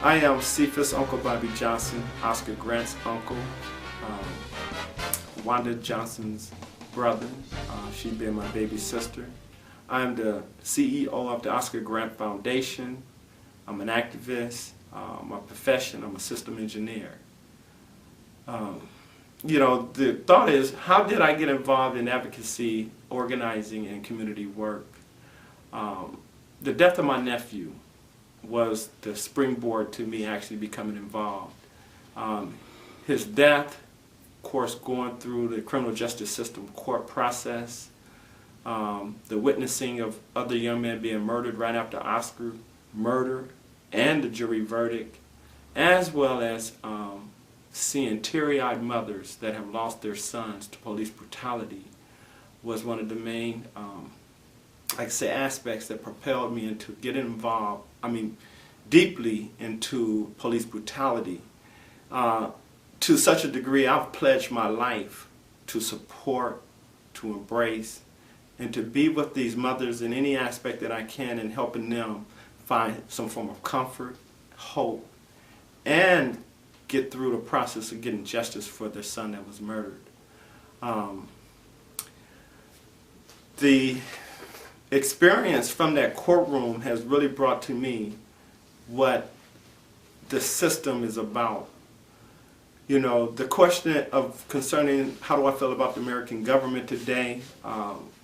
I am Cephas Uncle Bobby Johnson, Oscar Grant's uncle, Wanda Johnson's brother. She being my baby sister. I'm the CEO of the Oscar Grant Foundation. I'm an activist. My profession, I'm a system engineer. The thought is, how did I get involved in advocacy, organizing, and community work? The death of my nephew was the springboard to me actually becoming involved. His death, of course, going through the criminal justice system court process, the witnessing of other young men being murdered right after Oscar murder and the jury verdict, as well as seeing teary-eyed mothers that have lost their sons to police brutality, was one of the main aspects that propelled me into getting involved, deeply into police brutality. To such a degree, I've pledged my life to support, to embrace, and to be with these mothers in any aspect that I can in helping them find some form of comfort, hope, and get through the process of getting justice for their son that was murdered. The experience from that courtroom has really brought to me what the system is about. The question of concerning how do I feel about the American government today,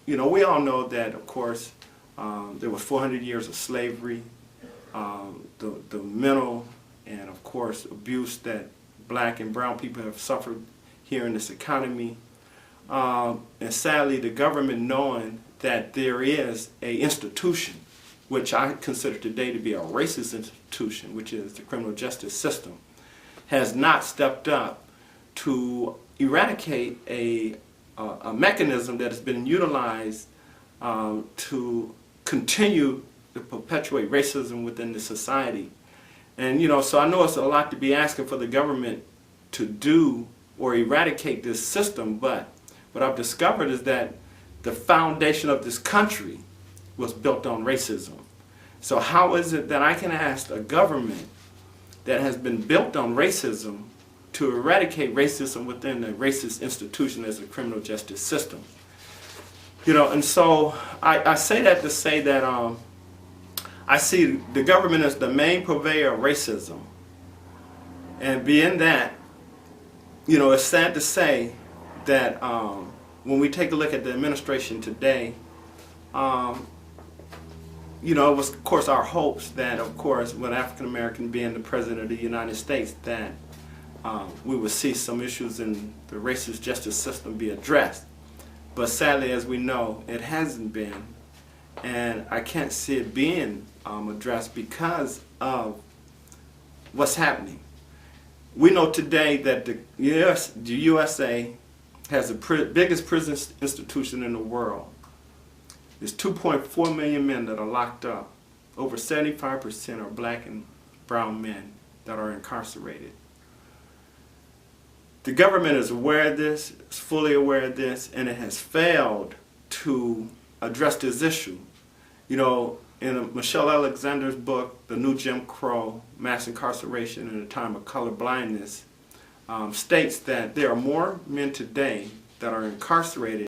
we all know that, of course, there was 400 years of slavery, the mental and, of course, abuse that black and brown people have suffered here in this economy. And sadly, the government, knowing that there is an institution, which I consider today to be a racist institution, which is the criminal justice system, has not stepped up to eradicate a mechanism that has been utilized to continue to perpetuate racism within the society. And so I know it's a lot to be asking for the government to do or eradicate this system, but what I've discovered is that the foundation of this country was built on racism. So how is it that I can ask a government that has been built on racism to eradicate racism within the racist institution as a criminal justice system? And so I say that to say that I see the government as the main purveyor of racism. And being that, it's sad to say that when we take a look at the administration today, it was, of course, our hopes that, of course, with African American being the President of the United States, that we would see some issues in the racist justice system be addressed. But sadly, as we know, it hasn't been. And I can't see it being addressed because of what's happening. We know today that the USA has the biggest prison institution in the world. There's 2.4 million men that are locked up. Over 75% are black and brown men that are incarcerated. The government is aware of this, is fully aware of this, and it has failed to address this issue. In Michelle Alexander's book, The New Jim Crow, Mass Incarceration in a Time of Color Blindness, states that there are more men today that are incarcerated